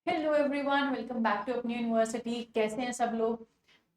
Hello everyone, welcome back to अपनी university. कैसे हैं सब लोग?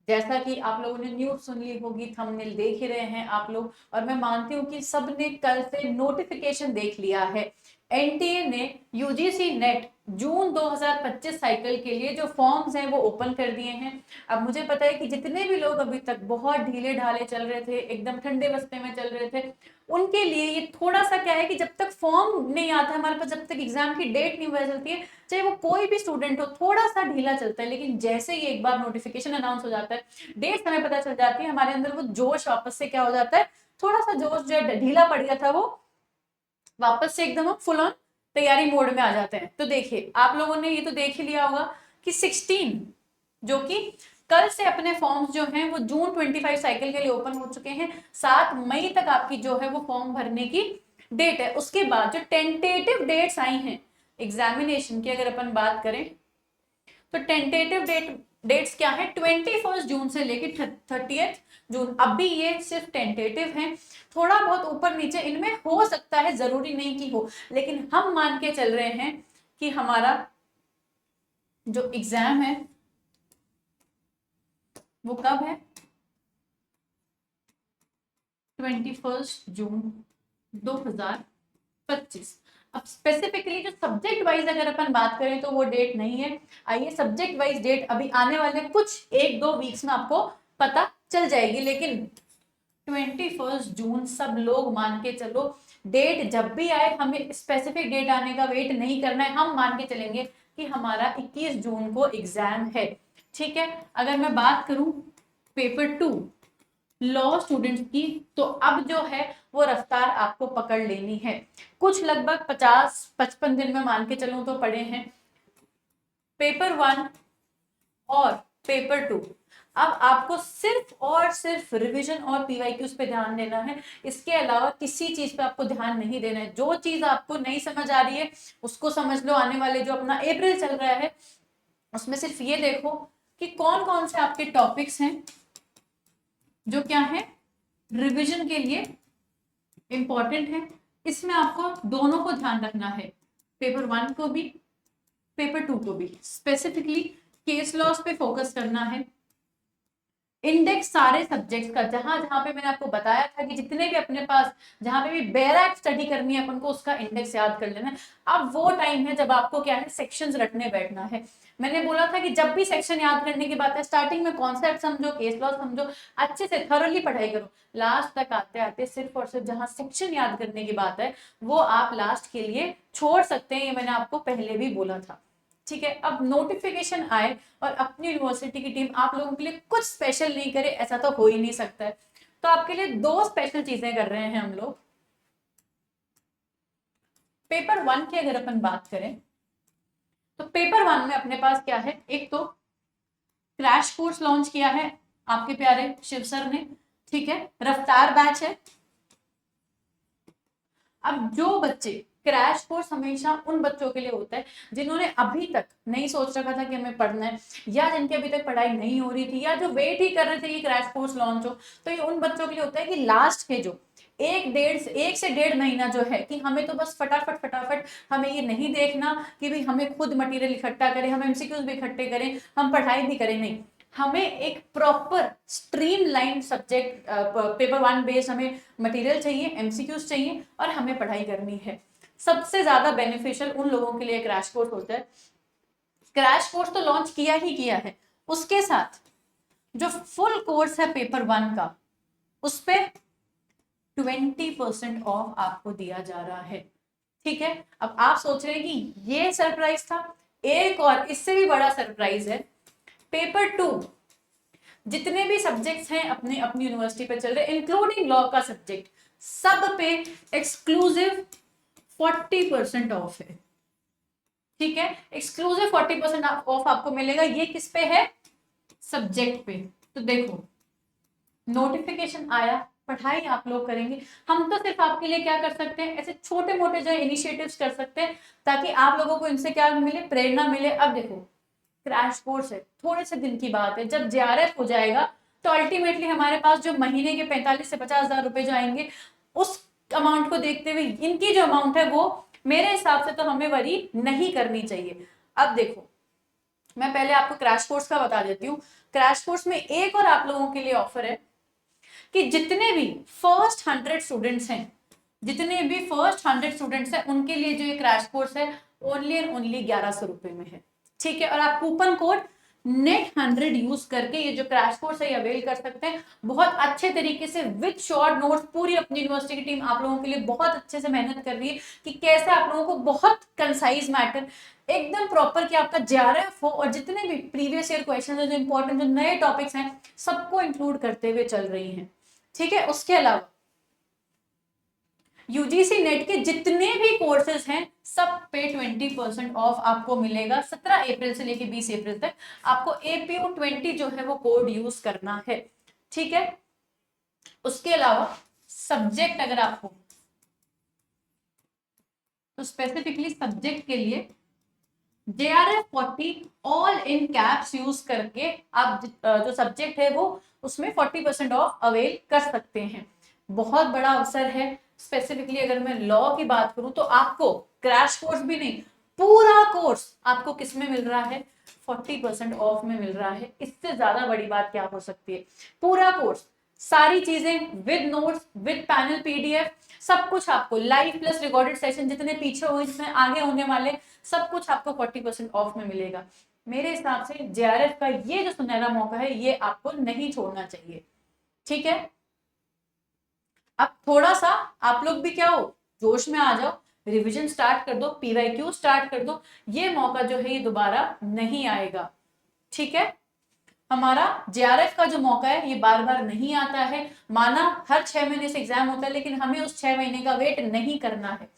जैसा कि आप लोगों ने न्यूज़ सुन ली होगी, थंबनेल देख ही रहे हैं आप लोग, और मैं मानती हूँ कि सब ने कल से नोटिफिकेशन देख लिया है। एनटीए ने यूजीसी नेट जून 2025 साइकिल के लिए जो फॉर्म्स हैं वो ओपन कर दिए हैं। अब मुझे पता है कि जितने भी लोग अभी तक बहुत ढीले ढाले चल रहे थे, एकदम ठंडे बस्ते में चल रहे थे, उनके लिए ये थोड़ा सा क्या है कि जब तक फॉर्म नहीं आता हमारे पास, जब तक एग्जाम की डेट नहीं पता चलती है, चाहे वो कोई भी स्टूडेंट हो, थोड़ा सा ढीला चलता है। लेकिन जैसे ही एक बार नोटिफिकेशन अनाउंस हो जाता है, डेट हमें पता चल जाती है, हमारे अंदर वो जोश वापस से क्या हो जाता है, थोड़ा सा जोश जो ढीला पड़ गया था वो वापस से एकदम हम फुल ऑन तैयारी मोड में आ जाते हैं। तो देखिए, आप लोगों ने ये तो देख ही लिया होगा कि 16 जो कि कल से अपने फॉर्म्स जो हैं वो जून 25 साइकिल के लिए ओपन हो चुके हैं। 7 मई तक आपकी जो है वो फॉर्म भरने की डेट है। उसके बाद जो टेंटेटिव डेट्स आई हैं एग्जामिनेशन की, अगर अपन बात करें तो टेंटेटिव डेट्स क्या है, 21 जून से लेकर 30 जून। अभी ये सिर्फ टेंटेटिव हैं, थोड़ा बहुत ऊपर नीचे इनमें हो सकता है, जरूरी नहीं कि हो, लेकिन हम मान के चल रहे हैं कि हमारा जो एग्जाम है वो कब है, 21 जून 2025। अब स्पेसिफिकली जो सब्जेक्ट वाइज अगर अपन बात करें तो वो डेट नहीं है। आइए सब्जेक्ट वाइज डेट अभी आने वाले कुछ एक दो वीक्स में आपको पता चल जाएगी, लेकिन 21 जून सब लोग मान के चलो। डेट जब भी आए हमें स्पेसिफिक डेट आने का वेट नहीं करना है, हम मान के चलेंगे कि हमारा 21 जून को एग्जाम है। ठीक है, अगर मैं बात करूं पेपर 2 लॉ स्टूडेंट्स की, तो अब जो है वो रफ्तार आपको पकड़ लेनी है। कुछ लगभग 50-55 दिन में मान के चलूं तो पड़े हैं पेपर 1 और पेपर 2। अब आपको सिर्फ और सिर्फ रिवीजन और पीवाईक्यूज पे ध्यान देना है, इसके अलावा किसी चीज पे आपको ध्यान नहीं देना है। जो चीज आपको नहीं समझ आ रही है उसको समझ लो, आने वाले जो अपना अप्रैल चल रहा है उसमें सिर्फ ये देखो कि कौन कौन से आपके टॉपिक्स हैं जो क्या है रिवीजन के लिए इंपॉर्टेंट है। इसमें आपको दोनों को ध्यान रखना है, पेपर 1 को भी पेपर 2 को भी। स्पेसिफिकली केस लॉस पे फोकस करना है, इंडेक्स सारे सब्जेक्ट्स का, जहां जहां पे मैंने आपको बताया था कि जितने भी अपने पास जहां पे भी बैराक स्टडी करनी है अपन को, उसका इंडेक्स याद कर लेना है। अब वो टाइम है जब आपको क्या है सेक्शंस रटने बैठना है। मैंने बोला था कि जब भी सेक्शन याद करने की बात है, स्टार्टिंग में कॉन्सेप्ट समझो, केस लॉ समझो, अच्छे से थॉरली पढ़ाई करो। लास्ट तक आते आते सिर्फ और सिर्फ जहां सेक्शन याद करने की बात है वो आप लास्ट के लिए छोड़ सकते हैं, ये मैंने आपको पहले भी बोला था। ठीक है, अब नोटिफिकेशन आए और अपनी यूनिवर्सिटी की टीम आप लोगों के लिए कुछ स्पेशल नहीं करे, ऐसा तो हो ही नहीं सकता है। तो आपके लिए दो स्पेशल चीजें कर रहे हैं हम लोग। पेपर 1 की अगर अपन बात करें तो पेपर 1 में अपने पास क्या है, एक तो क्रैश कोर्स लॉन्च किया है आपके प्यारे शिव सर ने। ठीक है, रफ्तार बैच है। अब जो बच्चे, क्रैश कोर्स हमेशा उन बच्चों के लिए होता है जिन्होंने अभी तक नहीं सोच रखा था कि हमें पढ़ना है, या जिनकी अभी तक पढ़ाई नहीं हो रही थी, या जो वेट ही कर रहे थे कि क्रैश कोर्स लॉन्च हो। तो ये उन बच्चों के लिए होता है कि लास्ट के जो एक से डेढ़ महीना जो है, कि हमें तो बस फटाफट फटाफट, हमें ये नहीं देखना कि भाई हमें खुद मटेरियल इकट्ठा करें, हम एमसीक्यूज भी इकट्ठे करें, हम पढ़ाई भी करें, नहीं। हमें एक proper stream line subject paper 1 based हमें मटेरियल चाहिए, एमसीक्यूज चाहिए, और हमें पढ़ाई करनी है। सबसे ज्यादा बेनिफिशियल उन लोगों के लिए क्रैश कोर्स होता है। क्रैश कोर्स तो लॉन्च किया ही किया है, उसके साथ जो फुल कोर्स है पेपर 1 का, उस पे 20% ऑफ आपको दिया जा रहा है। ठीक है, अब आप सोच रहे हैं कि ये सरप्राइज था, एक और इससे भी बड़ा सरप्राइज है। पेपर 2 जितने भी सब्जेक्ट्स हैं अपने अपनी यूनिवर्सिटी पे चल रहे, इंक्लूडिंग लॉ का सब्जेक्ट, सब पे एक्सक्लूसिव 40% ऑफ है। ठीक है, एक्सक्लूसिव 40% ऑफ आपको मिलेगा। ये किस पे है, सब्जेक्ट पे। तो देखो, नोटिफिकेशन आया, पढ़ाई आप लोग करेंगे, हम तो सिर्फ आपके लिए क्या कर सकते हैं, ऐसे छोटे मोटे जो इनिशिएटिव्स कर सकते हैं ताकि आप लोगों को इनसे क्या मिले, प्रेरणा मिले। अब देखो, क्रैश कोर्स है, थोड़े से दिन की बात है, जब जेआरएफ हो जाएगा तो अल्टीमेटली हमारे पास जो महीने के 45 से 50 हजार रुपए जो आएंगे, उस अमाउंट को देखते हुए इनकी जो अमाउंट है वो मेरे हिसाब से तो हमें वरी नहीं करनी चाहिए। अब देखो, मैं पहले आपको क्रैश कोर्स का बता देती हूँ। क्रैश कोर्स में एक और आप लोगों के लिए ऑफर है कि जितने भी फर्स्ट 100 स्टूडेंट्स हैं, जितने भी फर्स्ट 100 स्टूडेंट्स हैं, उनके लिए जो ये क्रैश कोर्स है ओनली एंड ओनली 1100 रुपए में है। ठीक है, और आप कूपन कोड नेट 100 यूज करके ये जो क्रैश कोर्स है ये अवेल कर सकते हैं। बहुत अच्छे तरीके से विद शॉर्ट नोट्स पूरी अपनी यूनिवर्सिटी की टीम आप लोगों के लिए बहुत अच्छे से मेहनत कर रही है कि कैसे आप लोगों को बहुत कंसाइज मैटर एकदम प्रॉपर कि आपका जेआरएफ हो और जितने भी प्रीवियस ईयर क्वेश्चन है जो इंपॉर्टेंट जो नए टॉपिक्स हैं सबको इंक्लूड करते हुए चल रही हैं। ठीक है, उसके अलावा यूजीसी नेट के जितने भी कोर्सेज हैं सब पे 20% ऑफ आपको मिलेगा 17 अप्रैल से लेके 20 अप्रैल तक। आपको APU20 जो है वो कोड यूज करना है। ठीक है, उसके अलावा सब्जेक्ट अगर आपको तो स्पेसिफिकली सब्जेक्ट के लिए JRF40 all in caps use करके आप जो सब्जेक्ट है वो उसमें 40% ऑफ अवेल कर सकते हैं। बहुत बड़ा अवसर है। स्पेसिफिकली अगर मैं लॉ की बात करूं तो आपको क्रैश कोर्स भी नहीं, पूरा कोर्स आपको किस में मिल रहा है, 40% ऑफ में मिल रहा है। इससे ज्यादा बड़ी बात क्या हो सकती है। पूरा कोर्स, सारी चीजें with notes, with panel PDF, सब कुछ आपको लाइव प्लस रिकॉर्डेड सेशन जितने पीछे हुए जितने आगे होने वाले सब कुछ आपको 40% ऑफ में मिलेगा। मेरे हिसाब से JRF का ये जो सुनहरा मौका है ये आपको नहीं छोड़ना चाहिए। ठीक है, अब थोड़ा सा आप लोग भी क्या हो, जोश में आ जाओ, रिवीजन स्टार्ट कर दो, PYQ स्टार्ट कर दो। ये मौका जो है ये दोबारा नहीं आएगा। ठीक है, हमारा JRF का जो मौका है ये बार बार नहीं आता है। माना हर 6 महीने से एग्जाम होता है लेकिन हमें उस 6 महीने का वेट नहीं करना है।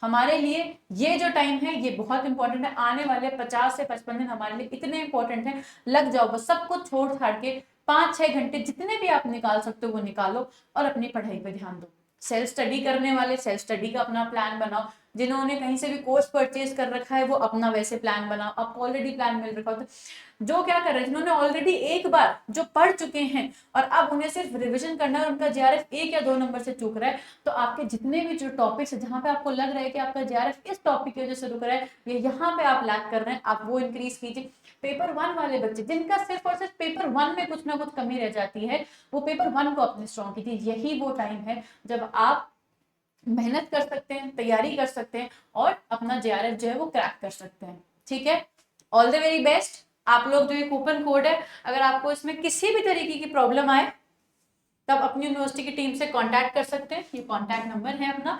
हमारे लिए ये जो टाइम है ये बहुत इंपॉर्टेंट है। आने वाले 50 से 55 दिन हमारे लिए इतने इंपॉर्टेंट हैं, लग जाओ बस, सब कुछ छोड़ छाड़ के 5-6 घंटे जितने भी आप निकाल सकते हो वो निकालो और अपनी पढ़ाई पे ध्यान दो। सेल्फ स्टडी करने वाले सेल्फ स्टडी का अपना प्लान बनाओ। जिन्होंने कहीं से भी कोर्स परचेज कर रखा है वो अपना वैसे प्लान बनाओ। आपको ऑलरेडी प्लान मिल रखा होता, जो क्या कर रहे हैं, जिन्होंने ऑलरेडी एक बार जो पढ़ चुके हैं और अब उन्हें सिर्फ रिवीजन करना है, उनका JRF 1 या 2 नंबर से चूक रहा है, तो आपके जितने भी जो टॉपिक्स है जहां पे आपको लग रहा है कि आपका JRF इस टॉपिक की वजह से रुक रहा है या यहाँ पे आप लैग कर रहे हैं, आप वो इंक्रीज कीजिए। पेपर 1 वाले बच्चे जिनका सिर्फ और सिर्फ पेपर 1 में कुछ ना कुछ कमी रह जाती है, वो पेपर 1 को अपने स्ट्रॉन्ग कीजिए। यही वो टाइम है जब आप मेहनत कर सकते हैं, तैयारी कर सकते हैं और अपना JRF जो है वो क्रैक कर सकते हैं। ठीक है, ऑल द वेरी बेस्ट। आप लोग जो ये कूपन कोड है, अगर आपको इसमें किसी भी तरीके की प्रॉब्लम आए तब अपनी यूनिवर्सिटी की टीम से कांटेक्ट कर सकते हैं। ये कांटेक्ट नंबर है अपना।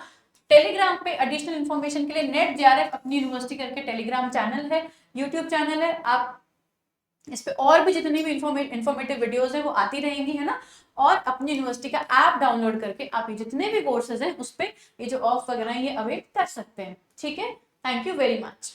टेलीग्राम पे एडिशनल इन्फॉर्मेशन के लिए नेट JRF अपनी यूनिवर्सिटी करके टेलीग्राम चैनल है, यूट्यूब चैनल है। आप इस पे और भी जितनी भी इंफॉर्मेटिव वीडियोस है वो आती रहेंगी, है ना। और अपनी यूनिवर्सिटी का ऐप डाउनलोड करके आप ये जितने भी कोर्सेज हैं उस पे ये जो ऑफ वगैरह ये अवेट कर सकते हैं। ठीक है, थैंक यू वेरी मच।